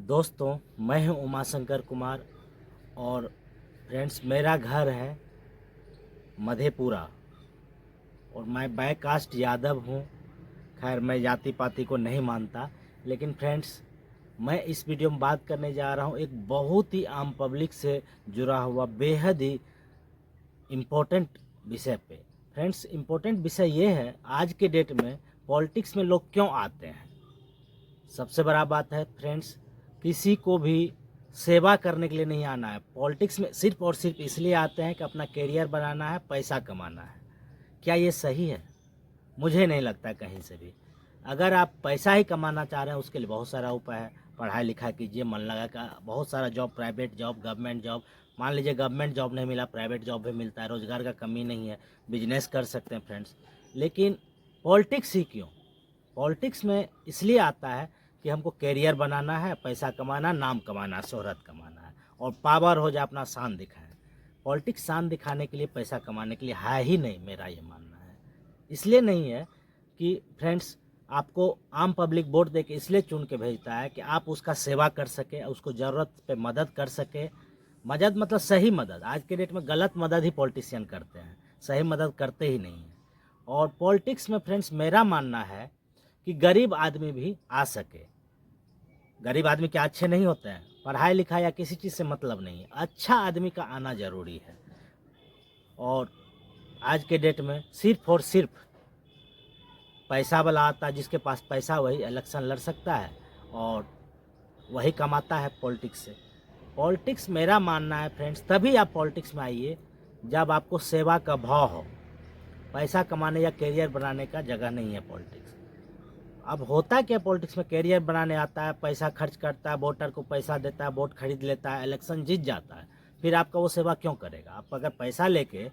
दोस्तों, मैं हूं उमाशंकर कुमार और फ्रेंड्स मेरा घर है मधेपुरा और मैं बैक कास्ट यादव हूं। खैर मैं जाति पाति को नहीं मानता, लेकिन फ्रेंड्स मैं इस वीडियो में बात करने जा रहा हूं एक बहुत ही आम पब्लिक से जुड़ा हुआ बेहद ही इम्पोर्टेंट विषय पे। फ्रेंड्स इम्पोर्टेंट विषय ये है, आज के डेट में पॉलिटिक्स में लोग क्यों आते हैं। सबसे बड़ा बात है फ्रेंड्स, किसी को भी सेवा करने के लिए नहीं आना है। पॉलिटिक्स में सिर्फ और सिर्फ इसलिए आते हैं कि अपना करियर बनाना है, पैसा कमाना है। क्या ये सही है? मुझे नहीं लगता कहीं से भी। अगर आप पैसा ही कमाना चाह रहे हैं, उसके लिए बहुत सारा उपाय है। पढ़ाई लिखाई कीजिए, मन लगा कर बहुत सारा job, private job, government job. मान लीजिए गवर्नमेंट जॉब नहीं मिला, प्राइवेट जॉब भी मिलता है, रोज़गार का कमी नहीं है, बिजनेस कर सकते हैं फ्रेंड्स। लेकिन पॉलिटिक्स ही क्यों? पॉलिटिक्स में इसलिए आता है कि हमको करियर बनाना है, पैसा कमाना, नाम कमाना, शोहरत कमाना है और पावर हो जाए, अपना शान दिखाएं। पॉलिटिक्स शान दिखाने के लिए, पैसा कमाने के लिए है ही नहीं, मेरा ये मानना है। इसलिए नहीं है कि फ्रेंड्स आपको आम पब्लिक वोट दे के इसलिए चुन के भेजता है कि आप उसका सेवा कर सके, उसको ज़रूरत पे मदद कर सके। मदद मतलब सही मदद। आज के डेट में गलत मदद ही पॉलिटिशियन करते हैं, सही मदद करते ही नहीं हैं। और पॉलिटिक्स में फ्रेंड्स मेरा मानना है कि गरीब आदमी भी आ सके। गरीब आदमी क्या अच्छे नहीं होते हैं? पढ़ाई लिखाई या किसी चीज़ से मतलब नहीं है, अच्छा आदमी का आना ज़रूरी है। और आज के डेट में सिर्फ और सिर्फ पैसा वाला आता है, जिसके पास पैसा वही इलेक्शन लड़ सकता है और वही कमाता है पॉलिटिक्स से। पॉलिटिक्स मेरा मानना है फ्रेंड्स, तभी आप पॉलिटिक्स में आइए जब आपको सेवा का भाव हो। पैसा कमाने या करियर बनाने का जगह नहीं है पॉलिटिक्स। अब होता क्या पॉलिटिक्स में, करियर बनाने आता है, पैसा खर्च करता है, वोटर को पैसा देता है, वोट खरीद लेता है, इलेक्शन जीत जाता है, फिर आपका वो सेवा क्यों करेगा? आप अगर पैसा लेके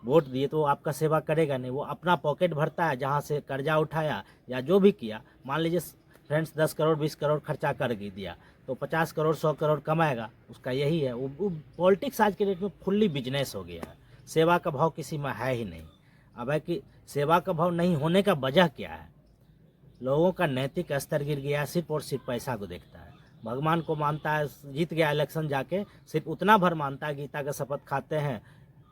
वोट दिए तो वो आपका सेवा करेगा नहीं, वो अपना पॉकेट भरता है, जहाँ से कर्जा उठाया या जो भी किया। मान लीजिए फ्रेंड्स 10 करोड़ 20 करोड़ खर्चा कर दिया, तो 50 करोड़ 100 करोड़ कमाएगा, उसका यही है। वो पॉलिटिक्स आज के डेट में फुल्ली बिजनेस हो गया है। सेवा का भाव किसी में है ही नहीं। अब है कि सेवा का भाव नहीं होने का वजह क्या है? लोगों का नैतिक स्तर गिर गया, सिर्फ और सिर्फ पैसा को देखता है। भगवान को मानता है, जीत गया इलेक्शन जाके, सिर्फ उतना भर मानता है, गीता का शपथ खाते हैं,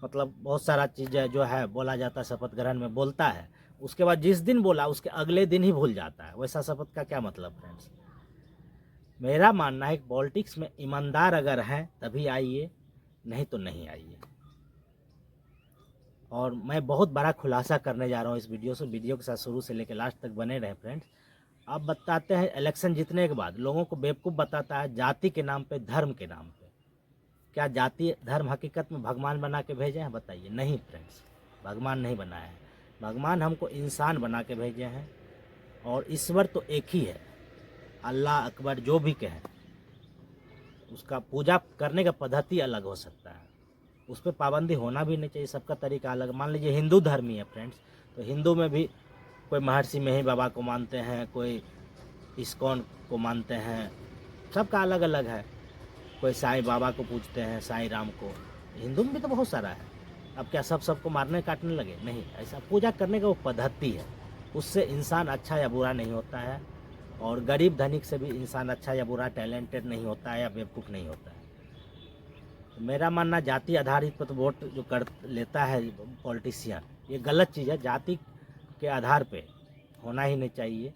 मतलब बहुत सारा चीज़ जो है बोला जाता है शपथ ग्रहण में बोलता है, उसके बाद जिस दिन बोला उसके अगले दिन ही भूल जाता है। वैसा शपथ का क्या मतलब फ्रेंड्स? मेरा मानना है कि पॉलिटिक्स में ईमानदार अगर हैं तभी आइए, नहीं तो नहीं आइए। और मैं बहुत बड़ा खुलासा करने जा रहा हूँ इस वीडियो से। वीडियो के साथ शुरू से लेकर लास्ट तक बने रहें फ्रेंड्स। अब बताते हैं, इलेक्शन जीतने के बाद लोगों को बेवकूफ़ बताता है जाति के नाम पे, धर्म के नाम पे। क्या जाति धर्म हकीकत में भगवान बना के भेजे हैं? बताइए। नहीं फ्रेंड्स, भगवान नहीं बनाया है। भगवान हमको इंसान बना के भेजे हैं और ईश्वर तो एक ही है, अल्लाह अकबर जो भी कहें। उसका पूजा करने का पद्धति अलग हो सकता है, उस पर पाबंदी होना भी नहीं चाहिए, सबका तरीका अलग। मान लीजिए हिंदू धर्मी है फ्रेंड्स, तो हिंदू में भी कोई महर्षि मेही बाबा को मानते हैं, कोई इस्कॉन को मानते हैं, सबका अलग अलग है। कोई साईं बाबा को पूजते हैं, साईं राम को। हिंदू में भी तो बहुत सारा है। अब क्या सब सबको मारने काटने लगे? नहीं, ऐसा पूजा करने का वो पद्धति है, उससे इंसान अच्छा या बुरा नहीं होता है। और गरीब धनिक से भी इंसान अच्छा या बुरा, टैलेंटेड नहीं होता है या बेवकूफ़ नहीं होता है। तो मेरा मानना, जाति आधारित पर तो वोट जो कर लेता है पॉलिटिशियन, ये गलत चीज़ है। जाति के आधार पे होना ही नहीं चाहिए,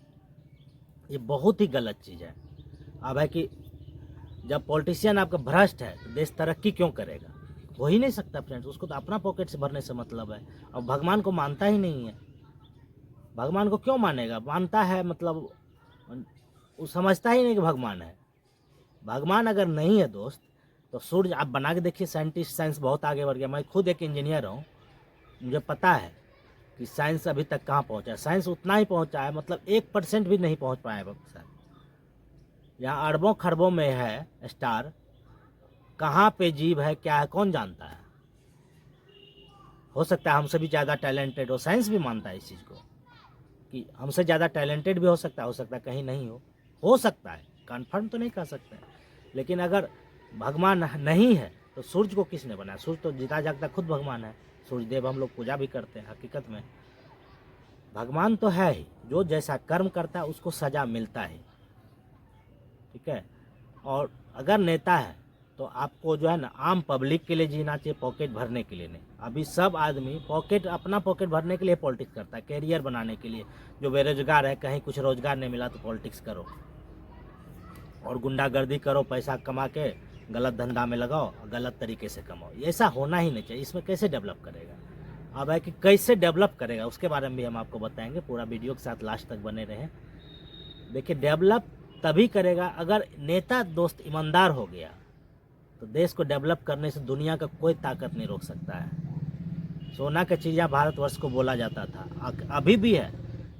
ये बहुत ही गलत चीज़ है। अब है कि जब पॉलिटिशियन आपका भ्रष्ट है तो देश तरक्की क्यों करेगा? हो ही नहीं सकता फ्रेंड्स। उसको तो अपना पॉकेट से भरने से मतलब है। और भगवान को मानता ही नहीं है। भगवान को क्यों मानेगा? मानता है मतलब वो समझता ही नहीं कि भगवान है। भगवान अगर नहीं है दोस्त, तो सूर्य आप बना के देखिए। साइंटिस्ट, साइंस बहुत आगे बढ़ गया। मैं खुद एक इंजीनियर हूँ, मुझे पता है कि साइंस अभी तक कहाँ पहुँचा है। साइंस उतना ही पहुँचा है, मतलब 1% भी नहीं पहुँच पाया है सर। यहाँ अरबों खरबों में है स्टार, कहाँ पे जीव है, क्या है, कौन जानता है? हो सकता है हमसे भी ज़्यादा टैलेंटेड हो। साइंस भी मानता है इस चीज़ को कि हमसे ज़्यादा टैलेंटेड भी हो सकता है कहीं नहीं हो सकता है, कन्फर्म तो नहीं कर सकते। लेकिन अगर भगवान नहीं है तो सूर्य को किसने बनाया? सूर्य तो जीता जागता खुद भगवान है। सूर्य देव हम लोग पूजा भी करते हैं। हकीकत में भगवान तो है ही, जो जैसा कर्म करता है उसको सजा मिलता है, ठीक है। और अगर नेता है तो आपको जो है ना आम पब्लिक के लिए जीना चाहिए, पॉकेट भरने के लिए नहीं। अभी सब आदमी अपना पॉकेट भरने के लिए पॉलिटिक्स करता है, कैरियर बनाने के लिए। जो बेरोजगार है, कहीं कुछ रोजगार नहीं मिला तो पॉलिटिक्स करो और गुंडागर्दी करो, पैसा कमा के गलत धंधा में लगाओ, गलत तरीके से कमाओ। ऐसा होना ही नहीं चाहिए। इसमें कैसे डेवलप करेगा? अब है कि कैसे डेवलप करेगा उसके बारे में भी हम आपको बताएंगे। पूरा वीडियो के साथ लास्ट तक बने रहें। देखिए, डेवलप तभी करेगा अगर नेता दोस्त ईमानदार हो गया, तो देश को डेवलप करने से दुनिया का कोई ताकत नहीं रोक सकता है। सोना का चिड़िया भारतवर्ष को बोला जाता था, अभी भी है।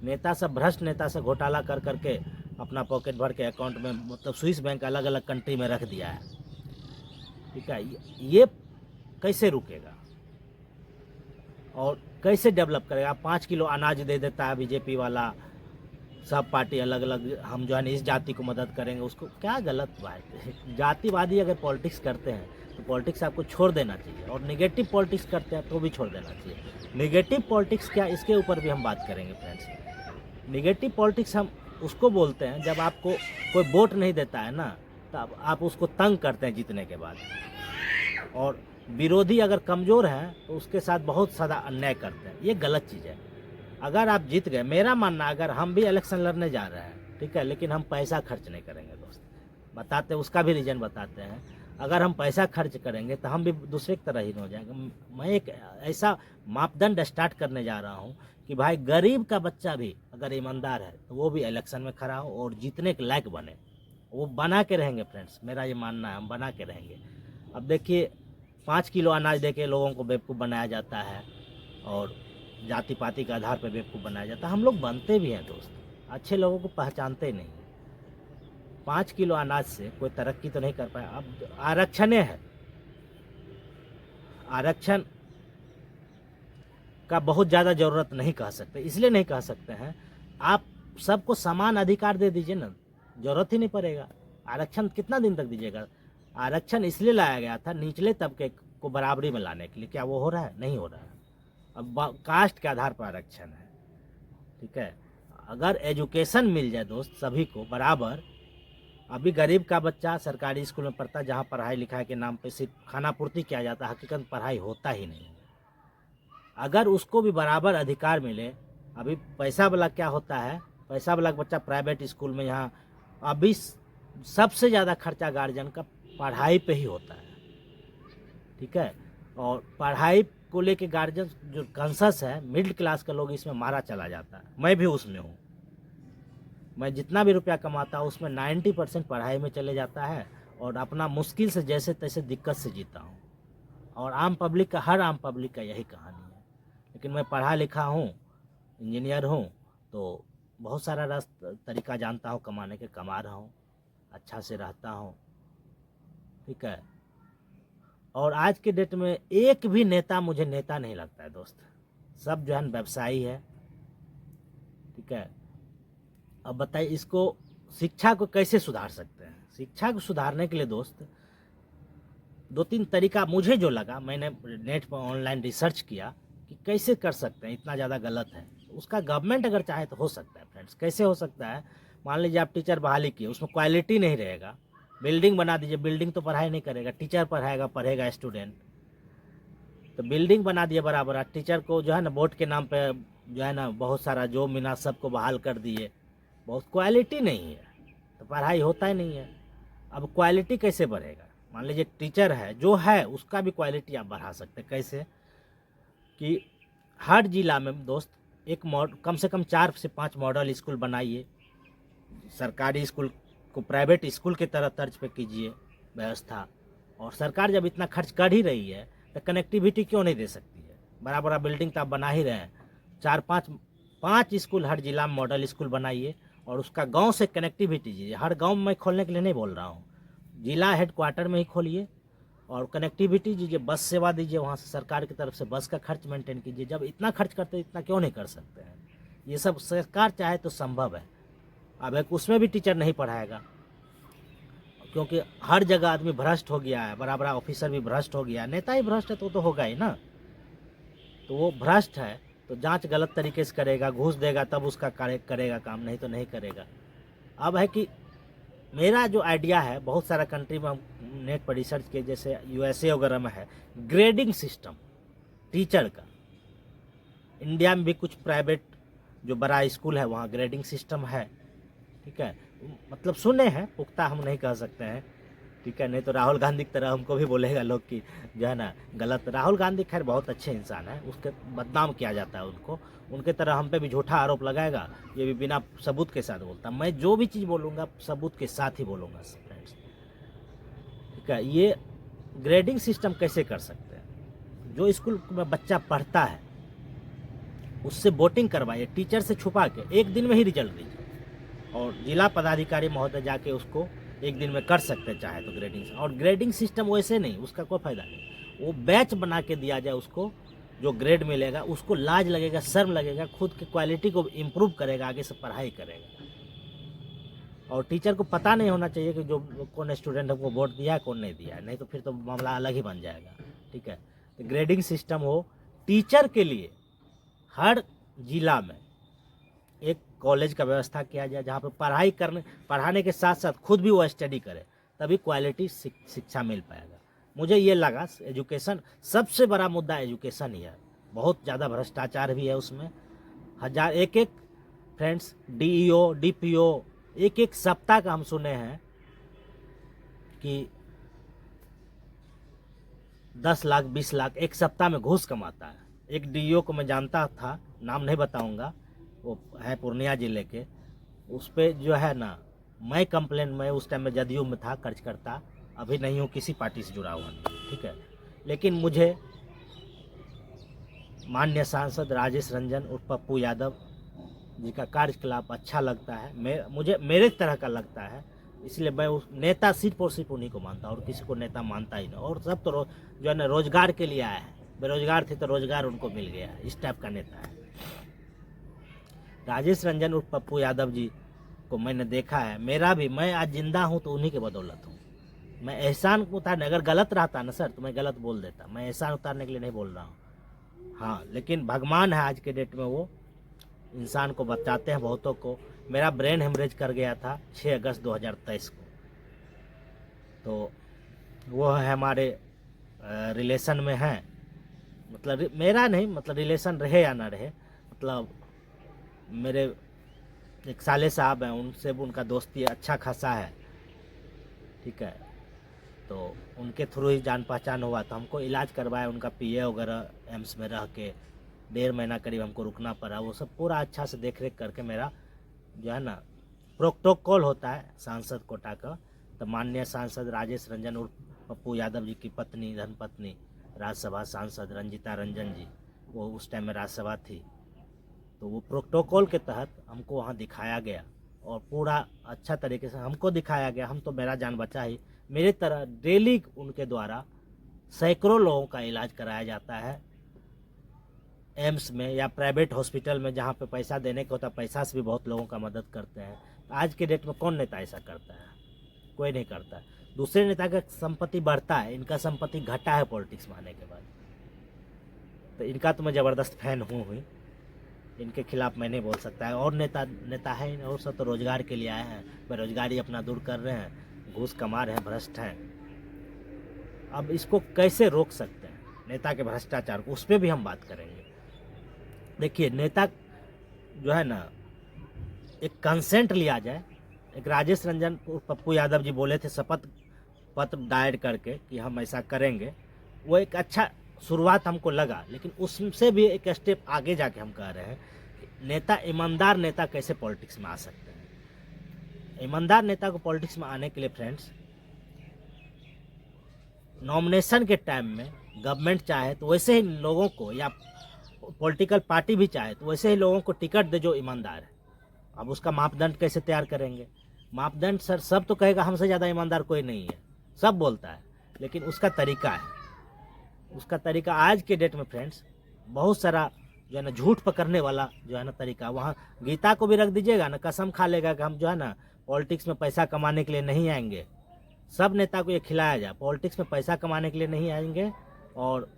नेता सब भ्रष्ट नेता से घोटाला कर करके अपना पॉकेट भर के अकाउंट में, मतलब स्विस बैंक अलग अलग कंट्री में रख दिया है। ठीक है, ये कैसे रुकेगा और कैसे डेवलप करेगा? 5 किलो अनाज दे देता है बीजेपी वाला, सब पार्टी अलग अलग, हम जो है इस जाति को मदद करेंगे, उसको क्या गलत बात है? जातिवादी अगर पॉलिटिक्स करते हैं तो पॉलिटिक्स आपको छोड़ देना चाहिए, और निगेटिव पॉलिटिक्स करते हैं तो भी छोड़ देना चाहिए। निगेटिव पॉलिटिक्स क्या, इसके ऊपर भी हम बात करेंगे फ्रेंड्स। निगेटिव पॉलिटिक्स हम उसको बोलते हैं जब आपको कोई वोट नहीं देता है ना, तब आप उसको तंग करते हैं जीतने के बाद, और विरोधी अगर कमज़ोर हैं तो उसके साथ बहुत ज़्यादा अन्याय करते हैं। ये गलत चीज़ है। अगर आप जीत गए, मेरा मानना, अगर हम भी इलेक्शन लड़ने जा रहे हैं, ठीक है, लेकिन हम पैसा खर्च नहीं करेंगे दोस्त, बताते उसका भी रीज़न बताते हैं। अगर हम पैसा खर्च करेंगे तो हम भी दूसरे की तरह ही हो जाएंगे। मैं एक ऐसा मापदंड स्टार्ट करने जा रहा हूँ कि भाई गरीब का बच्चा भी अगर ईमानदार है तो वो भी इलेक्शन में खड़ा हो और जीतने के लायक बने। वो बना के रहेंगे फ्रेंड्स, मेरा ये मानना है, हम बना के रहेंगे। अब देखिए, 5 किलो अनाज दे के लोगों को बेवकूफ़ बनाया जाता है और जाति पाति के आधार पर बेवकूफ़ बनाया जाता है। हम लोग बनते भी हैं दोस्त, अच्छे लोगों को पहचानते ही नहीं। 5 किलो अनाज से कोई तरक्की तो नहीं कर पाया। अब आरक्षण है, आरक्षण का बहुत ज़्यादा ज़रूरत नहीं कह सकते, इसलिए नहीं कह सकते हैं, आप सबको समान अधिकार दे दीजिए ना, ज़रूरत ही नहीं पड़ेगा। आरक्षण कितना दिन तक दीजिएगा? आरक्षण इसलिए लाया गया था निचले तबके को बराबरी में लाने के लिए। क्या वो हो रहा है? नहीं हो रहा है। अब कास्ट के आधार पर आरक्षण है, ठीक है। अगर एजुकेशन मिल जाए दोस्त सभी को बराबर, अभी गरीब का बच्चा सरकारी स्कूल में पढ़ता है जहाँ पढ़ाई लिखाई के नाम पे सिर्फ खाना पूर्ति किया जाता है, हकीकत पढ़ाई होता ही नहीं है। अगर उसको भी बराबर अधिकार मिले, अभी पैसा वाला क्या होता है, पैसा वाला बच्चा प्राइवेट स्कूल में, यहाँ अभी सबसे ज़्यादा खर्चा गार्जियन का पढ़ाई पे ही होता है, ठीक है। और पढ़ाई को लेके गार्जियन जो कॉन्शस है, मिडिल क्लास का लोग इसमें मारा चला जाता है। मैं भी उसमें हूँ। मैं जितना भी रुपया कमाता हूँ उसमें 90% पढ़ाई में चले जाता है, और अपना मुश्किल से जैसे तैसे दिक्कत से जीता हूँ। और आम पब्लिक का, हर आम पब्लिक का यही कहानी है। लेकिन मैं पढ़ा लिखा हूँ, इंजीनियर हूँ, तो बहुत सारा तरीका जानता हूँ कमाने के, कमा रहा हूँ, अच्छा से रहता हूँ, ठीक है। और आज के डेट में एक भी नेता मुझे नेता नहीं लगता है दोस्त, सब जो है व्यवसायी है, ठीक है। अब बताइए, इसको शिक्षा को कैसे सुधार सकते हैं? शिक्षा को सुधारने के लिए दोस्त 2-3 तरीका मुझे जो लगा, मैंने नेट पर ऑनलाइन रिसर्च किया कि कैसे कर सकते हैं। इतना ज़्यादा गलत है उसका, गवर्नमेंट अगर चाहे तो हो सकता है फ्रेंड्स। कैसे हो सकता है? मान लीजिए आप टीचर बहाली किए, उसमें क्वालिटी नहीं रहेगा, बिल्डिंग बना दीजिए, बिल्डिंग तो पढ़ाई नहीं करेगा, टीचर पढ़ेगा स्टूडेंट। तो बिल्डिंग बना दिए बराबर, टीचर को जो है ना वोट के नाम पे जो है ना बहुत सारा जो मिला सबको बहाल कर दिए, बहुत क्वालिटी नहीं है तो पढ़ाई होता ही नहीं है। अब क्वालिटी कैसे बढ़ेगा? मान लीजिए टीचर है जो है, उसका भी क्वालिटी आप बढ़ा सकते हैं। कैसे? कि हर जिला में दोस्त एक कम से कम 4 से 5 मॉडल स्कूल बनाइए, सरकारी स्कूल को प्राइवेट स्कूल की तरह तर्ज पे कीजिए व्यवस्था। और सरकार जब इतना खर्च कर ही रही है तो कनेक्टिविटी क्यों नहीं दे सकती है? बड़ा बड़ा बिल्डिंग तो आप बना ही रहे हैं, 4-5 स्कूल हर जिला में मॉडल स्कूल बनाइए, और उसका गांव से कनेक्टिविटी दीजिए। हर गांव में मैं खोलने के लिए नहीं बोल रहा हूँ, जिला हेडक्वार्टर में ही खोलिए और कनेक्टिविटी दीजिए, बस सेवा दीजिए, वहाँ से सरकार की तरफ से बस का खर्च मेंटेन कीजिए। जब इतना खर्च करते हैं, इतना क्यों नहीं कर सकते हैं? ये सब सरकार चाहे तो संभव है। अब एक उसमें भी टीचर नहीं पढ़ाएगा, क्योंकि हर जगह आदमी भ्रष्ट हो गया है, बड़ा बड़ा ऑफिसर भी भ्रष्ट हो गया है, नेता ही भ्रष्ट है तो होगा ही ना। तो वो भ्रष्ट है तो जांच गलत तरीके से करेगा, घूस देगा तब उसका कार्य करेगा काम, नहीं तो नहीं करेगा। अब है कि मेरा जो आइडिया है, बहुत सारा कंट्री में हम नेट पर रिसर्च किए, जैसे यूएसए वगैरह में है ग्रेडिंग सिस्टम टीचर का। इंडिया में भी कुछ प्राइवेट जो बड़ा स्कूल है वहाँ ग्रेडिंग सिस्टम है, ठीक है। मतलब सुने हैं, पुख्ता हम नहीं कह सकते हैं, ठीक है। नहीं तो राहुल गांधी की तरह हमको भी बोलेगा लोग कि जो है ना गलत। राहुल गांधी खैर बहुत अच्छे इंसान है, उसके बदनाम किया जाता है उनको, उनके तरह हम पे भी झूठा आरोप लगाएगा, ये भी बिना सबूत के साथ बोलता। मैं जो भी चीज़ बोलूँगा सबूत के साथ ही बोलूँगा फ्रेंड्स, ठीक है। ये ग्रेडिंग सिस्टम कैसे कर सकते हैं? जो स्कूल में बच्चा पढ़ता है उससे वोटिंग करवाइए, टीचर से छुपा के, एक दिन में ही रिजल्ट दीजिए, और जिला पदाधिकारी महोदय जाके उसको एक दिन में कर सकते हैं चाहे तो ग्रेडिंग। और ग्रेडिंग सिस्टम वैसे नहीं, उसका कोई फ़ायदा नहीं, वो बैच बना के दिया जाए उसको, जो ग्रेड मिलेगा उसको लाज लगेगा, शर्म लगेगा, खुद की क्वालिटी को इम्प्रूव करेगा, आगे से पढ़ाई करेगा। और टीचर को पता नहीं होना चाहिए कि जो कौन स्टूडेंट हमको वोट दिया है कौन नहीं दिया है, नहीं तो फिर तो मामला अलग ही बन जाएगा, ठीक है। तो ग्रेडिंग सिस्टम हो टीचर के लिए, हर जिला में एक कॉलेज का व्यवस्था किया जाए जहाँ पर पढ़ाने के साथ साथ खुद भी वो स्टडी करे, तभी क्वालिटी शिक्षा मिल पाएगा। मुझे ये लगा एजुकेशन सबसे बड़ा मुद्दा एजुकेशन ही है, बहुत ज़्यादा भ्रष्टाचार भी है उसमें। एक फ्रेंड्स डीईओ डीपीओ एक सप्ताह का हम सुने हैं कि 10 लाख 20 लाख एक सप्ताह में घूस कमाता है। एक डीईओ को मैं जानता था, नाम नहीं बताऊंगा, वो है पूर्णिया जिले के। उस पर जो है ना मैं कंप्लेन में उस टाइम में जदयू में था, खर्च करता, अभी नहीं हूँ, किसी पार्टी से जुड़ा हुआ नहीं, ठीक है। लेकिन मुझे माननीय सांसद राजेश रंजन और पप्पू यादव जी का कार्यकलाप अच्छा लगता है, मुझे मेरे तरह का लगता है, इसलिए मैं उस नेता सिर्फ और सिर्फ उन्हीं को मानता हूँ, और किसी को नेता मानता ही नहीं। और सब तो जो है ना रोजगार के लिए आया है, बेरोजगार थे तो रोजगार उनको मिल गया, इस टाइप का नेता है। राजेश रंजन और पप्पू यादव जी को मैंने देखा है, मैं आज जिंदा हूँ तो उन्हीं के बदौलत हूँ। मैं एहसान उतारने, अगर गलत रहता ना सर तो मैं गलत बोल देता, मैं एहसान उतारने के लिए नहीं बोल रहा हूँ, हाँ। लेकिन भगवान है आज के डेट में, वो इंसान को बचाते हैं बहुतों को। मेरा ब्रेन हेमरेज कर गया था 6 अगस्त 2023 को, तो वो है हमारे रिलेशन में है, मतलब मेरा नहीं, मतलब रिलेशन रहे या ना रहे, मतलब मेरे एक साले साहब हैं, उनसे उनका दोस्ती अच्छा खासा है, ठीक है। तो उनके थ्रू ही जान पहचान हुआ, तो हमको इलाज करवाया, उनका पीए वगैरह एम्स में रह के 1.5 महीना करीब हमको रुकना पड़ा, वो सब पूरा अच्छा से देख रेख करके मेरा जो है ना प्रोटोकॉल होता है सांसद कोटा का। तो माननीय सांसद राजेश रंजन और पप्पू यादव जी की पत्नी, धर्मपत्नी, राज्यसभा सांसद रंजिता रंजन जी, वो उस टाइम में राज्यसभा थी, तो वो प्रोटोकॉल के तहत हमको वहाँ दिखाया गया, और पूरा अच्छा तरीके से हमको दिखाया गया। हम तो मेरा जान बचा ही, मेरे तरह डेली उनके द्वारा सैकड़ों लोगों का इलाज कराया जाता है एम्स में या प्राइवेट हॉस्पिटल में, जहाँ पे पैसा देने का होता है, पैसा से भी बहुत लोगों का मदद करते हैं। आज के डेट में कौन नेता ऐसा करता है? कोई नहीं करता है। दूसरे नेता का संपत्ति बढ़ता है, इनका संपत्ति घटा है पॉलिटिक्स में आने के बाद। तो इनका तो मैं ज़बरदस्त फैन हूँ ही, इनके खिलाफ मैं नहीं बोल सकता है। और नेता है, और सब तो रोजगार के लिए आए हैं, बेरोजगारी अपना दूर कर रहे हैं, घूस कमा रहे हैं, भ्रष्ट हैं। अब इसको कैसे रोक सकते हैं नेता के भ्रष्टाचार को, उस पर भी हम बात करेंगे। देखिए, नेता जो है ना एक कंसेंट लिया जाए। एक राजेश रंजन और पप्पू यादव जी बोले थे शपथ पत्र दायर करके कि हम ऐसा करेंगे, वो एक अच्छा शुरुआत हमको लगा, लेकिन उससे भी एक स्टेप आगे जाके हम कह रहे हैं कि नेता, ईमानदार नेता कैसे पॉलिटिक्स में आ सकते हैं। ईमानदार नेता को पॉलिटिक्स में आने के लिए फ्रेंड्स, नॉमिनेशन के टाइम में गवर्नमेंट चाहे तो वैसे ही लोगों को, या पॉलिटिकल पार्टी भी चाहे तो वैसे ही लोगों को टिकट दे जो ईमानदार है। अब उसका मापदंड कैसे तैयार करेंगे? मापदंड सर सब तो कहेगा हमसे ज़्यादा ईमानदार कोई नहीं है, सब बोलता है, लेकिन उसका तरीका है, उसका तरीका आज के डेट में फ्रेंड्स बहुत सारा जो है ना झूठ पकड़ने वाला जो है ना तरीका, वहाँ गीता को भी रख दीजिएगा ना, कसम खा लेगा कि हम जो है ना पॉलिटिक्स में पैसा कमाने के लिए नहीं आएंगे। सब नेता को ये खिलाया जाए, पॉलिटिक्स में पैसा कमाने के लिए नहीं आएंगे, और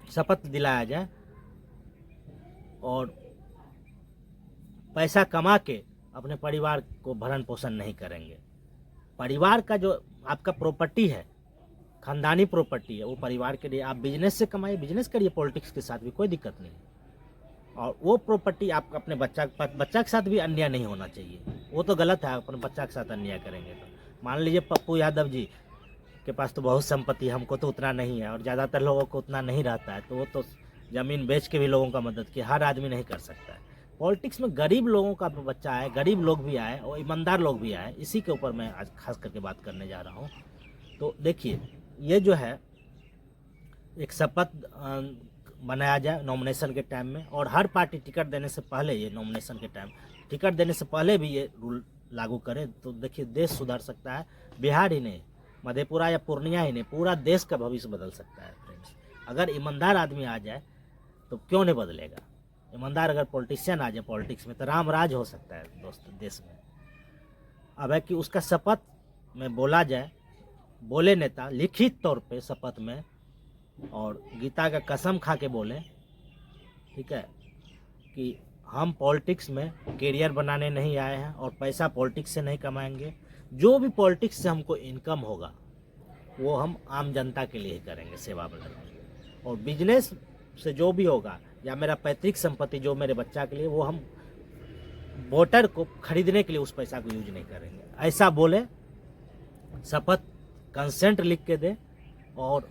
शपथ दिलाया जाए, और पैसा कमा के अपने परिवार को भरण पोषण नहीं करेंगे। परिवार का जो आपका प्रॉपर्टी है, खानदानी प्रॉपर्टी है, वो परिवार के लिए आप बिजनेस से कमाइए, बिजनेस करिए पॉलिटिक्स के साथ भी कोई दिक्कत नहीं। और वो प्रॉपर्टी आप अपने बच्चा के साथ भी अन्याय नहीं होना चाहिए, वो तो गलत है। अपने बच्चा के साथ अन्याय करेंगे तो मान लीजिए पप्पू यादव जी के पास तो बहुत संपत्ति, हमको तो उतना नहीं है और ज़्यादातर लोगों को उतना नहीं रहता है, तो वो तो ज़मीन बेच के भी लोगों का मदद की, हर आदमी नहीं कर सकता है। पॉलिटिक्स में गरीब लोगों का बच्चा आए, गरीब लोग भी आए और ईमानदार लोग भी आए, इसी के ऊपर मैं आज खास करके बात करने जा रहा हूँ। तो देखिए, ये जो है एक शपथ बनाया जाए नॉमिनेशन के टाइम में, और हर पार्टी टिकट देने से पहले, ये नॉमिनेशन के टाइम टिकट देने से पहले भी ये रूल लागू करे, तो देखिए देश सुधर सकता है। बिहार ही नहीं, मधेपुरा या पूर्णिया ही नहीं, पूरा देश का भविष्य बदल सकता है फ्रेंड्स। अगर ईमानदार आदमी आ जाए तो क्यों नहीं बदलेगा। ईमानदार अगर पॉलिटिशियन आ जाए पॉलिटिक्स में तो राम राज हो सकता है दोस्त देश में। अब है कि उसका शपथ में बोला जाए, बोले नेता लिखित तौर पे शपथ में, और गीता का कसम खा के बोले, ठीक है, कि हम पॉलिटिक्स में करियर बनाने नहीं आए हैं और पैसा पॉलिटिक्स से नहीं कमाएंगे। जो भी पॉलिटिक्स से हमको इनकम होगा वो हम आम जनता के लिए ही करेंगे, सेवा करेंगे। और बिजनेस से जो भी होगा या मेरा पैतृक संपत्ति जो मेरे बच्चा के लिए, वो हम वोटर को खरीदने के लिए उस पैसा को यूज नहीं करेंगे। ऐसा बोले, शपथ कंसेंट लिख के दे। और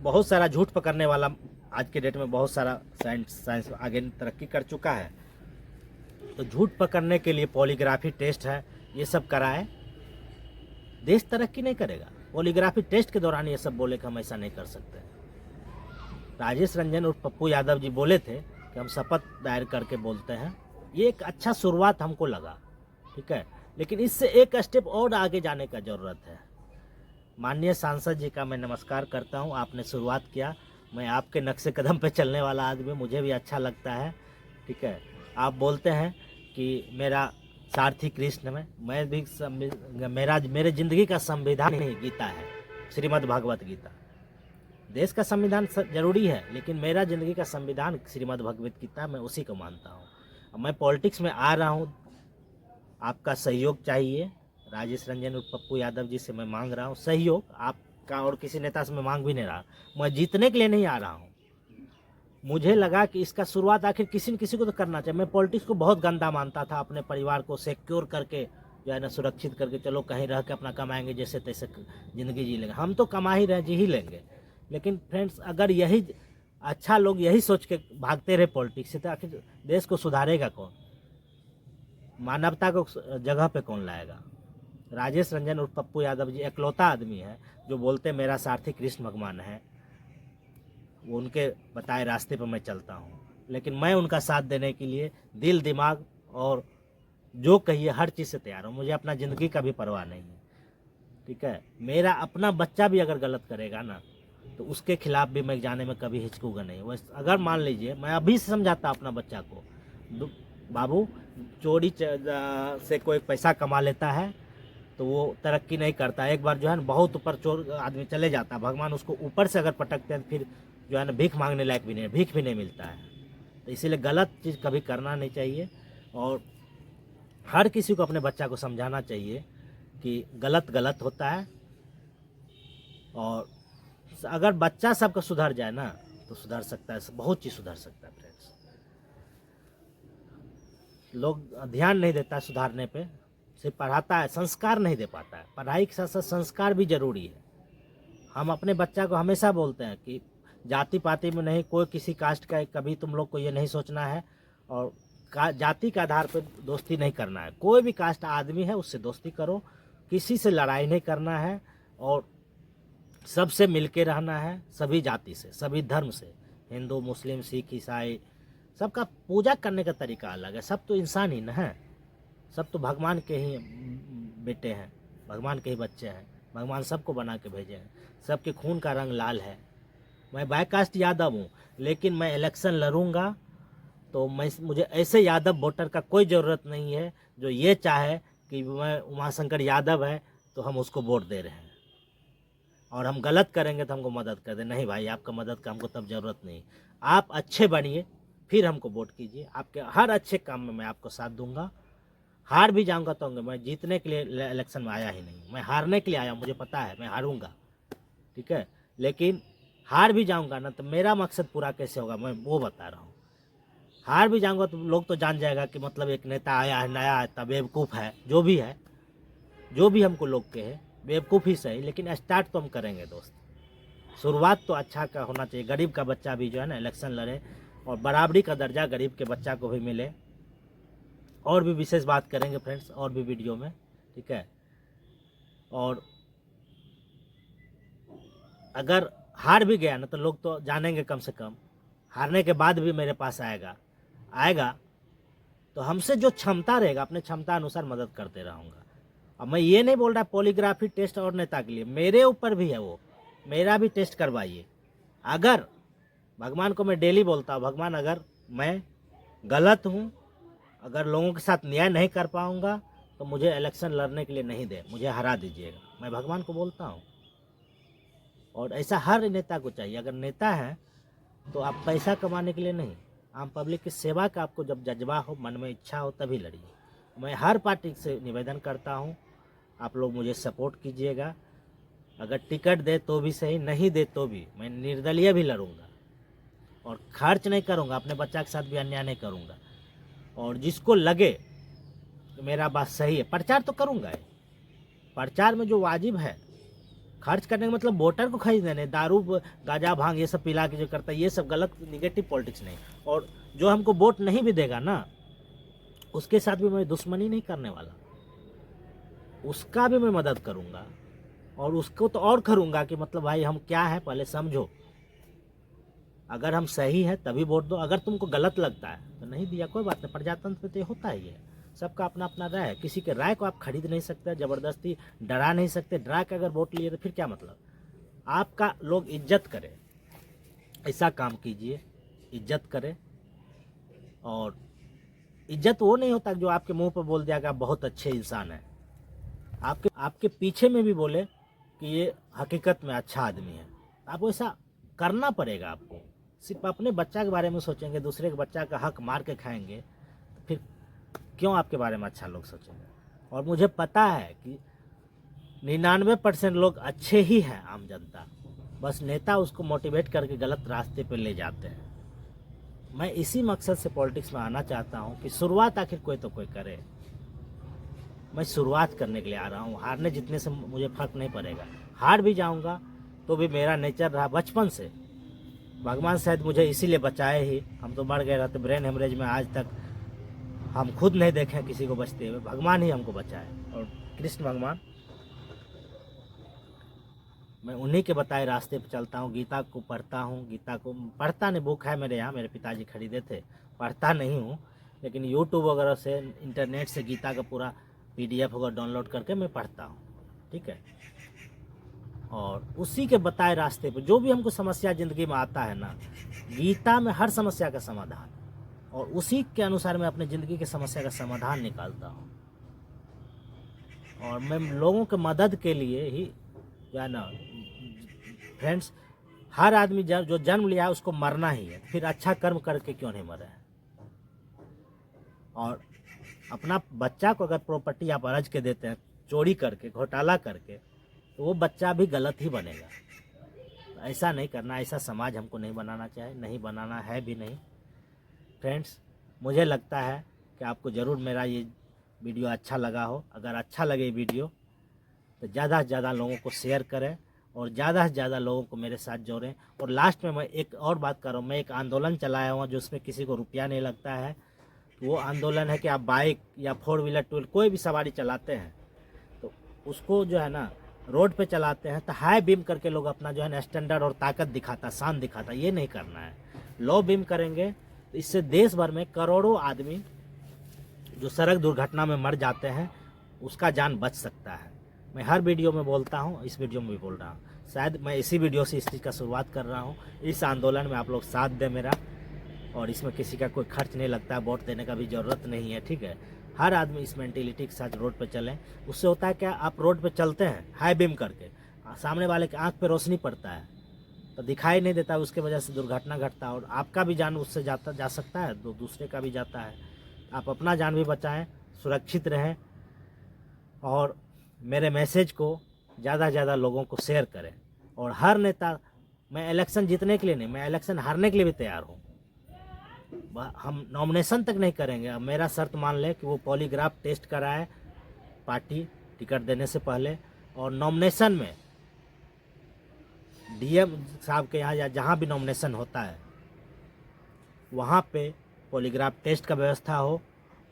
बहुत सारा झूठ पकड़ने वाला आज के डेट में बहुत सारा साइंस आगे तरक्की कर चुका है, तो झूठ पकड़ने के लिए पॉलीग्राफी टेस्ट है, ये सब कराए, देश तरक्की नहीं करेगा। पॉलीग्राफी टेस्ट के दौरान ये सब बोले कि हम ऐसा नहीं कर सकते। राजेश रंजन और पप्पू यादव जी बोले थे कि हम शपथ दायर करके बोलते हैं, ये एक अच्छा शुरुआत हमको लगा, ठीक है, लेकिन इससे एक स्टेप और आगे जाने का ज़रूरत है। माननीय सांसद जी का मैं नमस्कार करता हूं, आपने शुरुआत किया, मैं आपके नक्शे कदम पे चलने वाला आदमी, मुझे भी अच्छा लगता है, ठीक है। आप बोलते हैं कि मेरा सारथी कृष्ण में, मैं भी मेरे ज़िंदगी का संविधान ही गीता है, श्रीमद् भागवत गीता। देश का संविधान जरूरी है, लेकिन मेरा ज़िंदगी का संविधान श्रीमद् भगवत गीता, मैं उसी को मानता हूँ। मैं पॉलिटिक्स में आ रहा हूँ, आपका सहयोग चाहिए। राजेश रंजन और पप्पू यादव जी से मैं मांग रहा हूँ सहयोग आपका, और किसी नेता से मैं मांग भी नहीं रहा। मैं जीतने के लिए नहीं आ रहा हूँ, मुझे लगा कि इसका शुरुआत आखिर किसी न किसी को तो करना चाहिए। मैं पॉलिटिक्स को बहुत गंदा मानता था, अपने परिवार को सिक्योर करके जो है ना, सुरक्षित करके, चलो कहीं रह के अपना कमाएंगे, जैसे तैसे ज़िंदगी जी लेंगे। हम तो कमा ही रहे, जी ही लेंगे। लेकिन फ्रेंड्स, अगर यही अच्छा लोग यही सोच के भागते रहे पॉलिटिक्स से, तो आखिर देश को सुधारेगा कौन, मानवता को जगह पे कौन लाएगा। राजेश रंजन और पप्पू यादव जी एकलौता आदमी है जो बोलते मेरा सारथी कृष्ण भगवान है, वो उनके बताए रास्ते पर मैं चलता हूँ। लेकिन मैं उनका साथ देने के लिए दिल दिमाग और जो कहिए हर चीज़ से तैयार हूँ। मुझे अपना ज़िंदगी का भी परवाह नहीं है, ठीक है। मेरा अपना बच्चा भी अगर गलत करेगा ना, तो उसके खिलाफ भी मैं जाने में कभी हिचकूंगा नहीं। वैसे अगर मान लीजिए मैं अभी से समझाता अपना बच्चा को, बाबू चोरी से कोई पैसा कमा लेता है तो वो तरक्की नहीं करता। एक बार जो है ना, बहुत ऊपर चोर आदमी चले जाता है, भगवान उसको ऊपर से अगर पटकते हैं फिर जो है ना, भीख मांगने लायक भी नहीं, भीख भी नहीं मिलता है। तो इसीलिए गलत चीज़ कभी करना नहीं चाहिए, और हर किसी को अपने बच्चा को समझाना चाहिए कि गलत गलत होता है। और अगर बच्चा सबका सुधर जाए ना, तो सुधर सकता है, बहुत चीज़ सुधर सकता है फ्रेंड्स। लोग ध्यान नहीं देता है सुधारने पे, सिर्फ पढ़ाता है, संस्कार नहीं दे पाता है। पढ़ाई के साथ साथ संस्कार भी जरूरी है। हम अपने बच्चा को हमेशा बोलते हैं कि जाति पाति में नहीं, कोई किसी कास्ट का, कभी तुम लोग को ये नहीं सोचना है, और जाति के आधार पर दोस्ती नहीं करना है। कोई भी कास्ट आदमी है उससे दोस्ती करो, किसी से लड़ाई नहीं करना है, और सबसे मिलके रहना है, सभी जाति से, सभी धर्म से, हिंदू मुस्लिम सिख ईसाई, सबका पूजा करने का तरीका अलग है। सब तो इंसान ही ना है, सब तो भगवान के ही बेटे हैं, भगवान के ही बच्चे हैं, भगवान सबको बना के भेजे हैं, सबके खून का रंग लाल है। मैं बायकास्ट यादव हूँ, लेकिन मैं इलेक्शन लड़ूंगा तो मुझे ऐसे यादव वोटर का कोई ज़रूरत नहीं है जो ये चाहे कि मैं उमाशंकर यादव है तो हम उसको वोट दे रहे हैं, और हम गलत करेंगे तो हमको मदद कर दे। नहीं भाई, आपका मदद का हमको तब ज़रूरत नहीं। आप अच्छे बनिए, फिर हमको वोट कीजिए, आपके हर अच्छे काम में मैं आपको साथ दूंगा। हार भी जाऊंगा तो मैं जीतने के लिए इलेक्शन में आया ही नहीं, मैं हारने के लिए आया, मुझे पता है मैं हारूंगा, ठीक है। लेकिन हार भी जाऊंगा ना तो मेरा मकसद पूरा कैसे होगा, मैं वो बता रहा हूँ। हार भी जाऊंगा तो लोग तो जान जाएगा कि मतलब एक नेता आया है, नया आता, बेवकूफ़ है, जो भी है, जो भी हमको लोग कहे बेवकूफ़ ही सही, लेकिन स्टार्ट तो हम करेंगे दोस्त। शुरुआत तो अच्छा का होना चाहिए, गरीब का बच्चा भी जो है ना इलेक्शन लड़े और बराबरी का दर्जा गरीब के बच्चा को भी मिले। और भी विशेष बात करेंगे फ्रेंड्स और भी वीडियो में, ठीक है। और अगर हार भी गया ना तो लोग तो जानेंगे, कम से कम हारने के बाद भी मेरे पास आएगा तो हमसे जो क्षमता रहेगा अपने क्षमता अनुसार मदद करते रहूँगा। अब मैं ये नहीं बोल रहा पॉलीग्राफी टेस्ट और नेता के लिए, मेरे ऊपर भी है वो, मेरा भी टेस्ट करवाइए। अगर भगवान को मैं डेली बोलता हूँ, भगवान अगर मैं गलत हूँ, अगर लोगों के साथ न्याय नहीं कर पाऊँगा तो मुझे इलेक्शन लड़ने के लिए नहीं दे, मुझे हरा दीजिएगा, मैं भगवान को बोलता हूँ। और ऐसा हर नेता को चाहिए। अगर नेता है तो आप पैसा कमाने के लिए नहीं, आम पब्लिक की सेवा का आपको जब जज्बा हो, मन में इच्छा हो, तभी लड़िए। मैं हर पार्टी से निवेदन करता हूँ, आप लोग मुझे सपोर्ट कीजिएगा। अगर टिकट दे तो भी सही, नहीं दे तो भी मैं निर्दलीय भी लड़ूंगा और खर्च नहीं करूंगा, अपने बच्चा के साथ भी अन्याय नहीं करूंगा। और जिसको लगे कि मेरा बात सही है, प्रचार तो करूंगा ही। प्रचार में जो वाजिब है खर्च करने का मतलब वोटर को खरीदने नहीं, दारू गांजा भांग ये सब पिला के जो करता है ये सब गलत निगेटिव पॉलिटिक्स नहीं। और जो हमको वोट नहीं भी देगा ना उसके साथ भी मैं दुश्मनी नहीं करने वाला, उसका भी मैं मदद करूंगा। और उसको तो और करूंगा कि मतलब भाई हम क्या है पहले समझो, अगर हम सही है तभी वोट दो, अगर तुमको गलत लगता है तो नहीं दिया, कोई बात नहीं, प्रजातंत्र में तो होता ही है, सबका अपना अपना राय है। किसी के राय को आप खरीद नहीं सकते, ज़बरदस्ती डरा नहीं सकते। डरा के अगर वोट लिए तो फिर क्या मतलब। आपका लोग इज्जत करे, ऐसा काम कीजिए, इज्जत करे। और इज्जत वो नहीं होता जो आपके मुंह पर बोल दिया कि आप बहुत अच्छे इंसान हैं, आपके पीछे में भी बोले कि ये हकीकत में अच्छा आदमी है। आपको ऐसा करना पड़ेगा। आपको सिर्फ अपने बच्चा के बारे में सोचेंगे, दूसरे के बच्चा का हक मार के खाएंगे, तो फिर क्यों आपके बारे में अच्छा लोग सोचेंगे। और मुझे पता है कि 99% लोग अच्छे ही हैं, आम जनता, बस नेता उसको मोटिवेट करके गलत रास्ते पर ले जाते हैं। मैं इसी मकसद से पॉलिटिक्स में आना चाहता हूँ कि शुरुआत आखिर कोई तो कोई करे। मैं शुरुआत करने के लिए आ रहा हूँ, हारने जीतने से मुझे फ़र्क नहीं पड़ेगा। हार भी जाऊँगा तो भी मेरा नेचर रहा बचपन से, भगवान शायद मुझे इसीलिए बचाए ही। हम तो मर गए रहते ब्रेन हेमरेज में, आज तक हम खुद नहीं देखे किसी को बचते हुए, भगवान ही हमको बचाए। और कृष्ण भगवान, मैं उन्हीं के बताए रास्ते पर चलता हूँ। गीता को पढ़ता हूँ, गीता को पढ़ता नहीं, बुक है मेरे यहाँ, मेरे पिताजी खरीदे थे, पढ़ता नहीं हूँ, लेकिन यूट्यूब वगैरह से, इंटरनेट से गीता का पूरा PDF वगैरह डाउनलोड करके मैं पढ़ता हूँ, ठीक है। और उसी के बताए रास्ते पर जो भी हमको समस्या ज़िंदगी में आता है ना, गीता में हर समस्या का समाधान, और उसी के अनुसार मैं अपनी ज़िंदगी की समस्या का समाधान निकालता हूँ। और मैं लोगों के मदद के लिए ही, या ना फ्रेंड्स, हर आदमी जो जन्म लिया है उसको मरना ही है, फिर अच्छा कर्म करके क्यों नहीं मरे हैं। और अपना बच्चा को अगर प्रॉपर्टी आप अर्ज के देते हैं, चोरी करके, घोटाला करके, तो वो बच्चा भी गलत ही बनेगा। तो ऐसा नहीं करना, ऐसा समाज हमको नहीं बनाना चाहिए, नहीं बनाना है भी नहीं। फ्रेंड्स, मुझे लगता है कि आपको ज़रूर मेरा ये वीडियो अच्छा लगा हो। अगर अच्छा लगे वीडियो तो ज़्यादा से ज़्यादा लोगों को शेयर करें और ज़्यादा से ज़्यादा लोगों को मेरे साथ जोड़ें। और लास्ट में मैं एक और बात कर रहा हूँ, मैं एक आंदोलन चलाया हुआ जो उसमें किसी को रुपया नहीं लगता है। वो आंदोलन है कि आप बाइक या 4 व्हीलर 2 कोई भी सवारी चलाते हैं तो उसको जो है ना रोड पे चलाते हैं तो हाई बीम करके लोग अपना जो है ना स्टैंडर्ड और ताकत दिखाता, शान दिखाता, ये नहीं करना है। लो बीम करेंगे तो इससे देश भर में करोड़ों आदमी जो सड़क दुर्घटना में मर जाते हैं उसका जान बच सकता है। मैं हर वीडियो में बोलता हूँ, इस वीडियो में भी बोल रहा हूँ, शायद मैं इसी वीडियो से इस चीज़ का शुरुआत कर रहा हूँ। इस आंदोलन में आप लोग साथ दें मेरा, और इसमें किसी का कोई खर्च नहीं लगता है, वोट देने का भी ज़रूरत नहीं है, ठीक है। हर आदमी इस मेंटेलिटी के साथ रोड पे चलें। उससे होता है क्या, आप रोड पे चलते हैं हाई बीम करके, सामने वाले के आंख पे रोशनी पड़ता है तो दिखाई नहीं देता, उसके वजह से दुर्घटना घटता है और आपका भी जान उससे जा सकता है, दूसरे का भी जाता है। आप अपना जान भी बचाएं, सुरक्षित रहें और मेरे मैसेज को ज़्यादा से ज़्यादा लोगों को शेयर करें। और हर नेता, मैं इलेक्शन जीतने के लिए नहीं, मैं इलेक्शन हारने के लिए भी तैयार हूँ। हम नॉमिनेशन तक नहीं करेंगे। अब मेरा शर्त मान ले कि वो पॉलीग्राफ टेस्ट कराए पार्टी टिकट देने से पहले, और नॉमिनेशन में डीएम साहब के यहाँ या जहाँ भी नॉमिनेशन होता है वहाँ पे पॉलीग्राफ टेस्ट का व्यवस्था हो,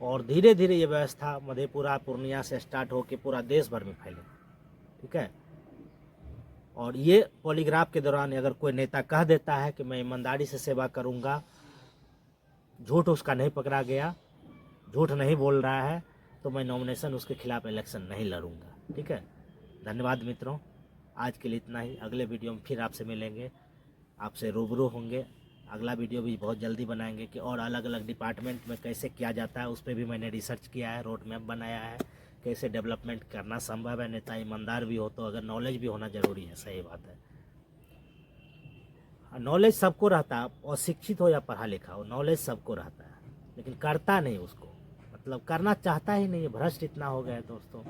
और धीरे धीरे ये व्यवस्था मधेपुरा पूर्णिया से स्टार्ट हो के पूरा देश भर में फैले। ठीक है। और ये पॉलीग्राफ के दौरान अगर कोई नेता कह देता है कि मैं ईमानदारी से सेवा करूँगा, झूठ उसका नहीं पकड़ा गया, झूठ नहीं बोल रहा है, तो मैं नॉमिनेशन उसके खिलाफ इलेक्शन नहीं लड़ूंगा। ठीक है। धन्यवाद मित्रों, आज के लिए इतना ही। अगले वीडियो में फिर आपसे मिलेंगे, आपसे रूबरू होंगे। अगला वीडियो भी बहुत जल्दी बनाएंगे कि और अलग अलग डिपार्टमेंट में कैसे किया जाता है, उस पर भी मैंने रिसर्च किया है, रोड मैप बनाया है, कैसे डेवलपमेंट करना संभव है। नेता ईमानदार भी हो तो अगर नॉलेज भी होना ज़रूरी है, सही बात है। नॉलेज सबको रहता है, और शिक्षित हो या पढ़ा लिखा हो, नॉलेज सबको रहता है, लेकिन करता नहीं उसको, मतलब करना चाहता ही नहीं है। भ्रष्ट इतना हो गया है दोस्तों।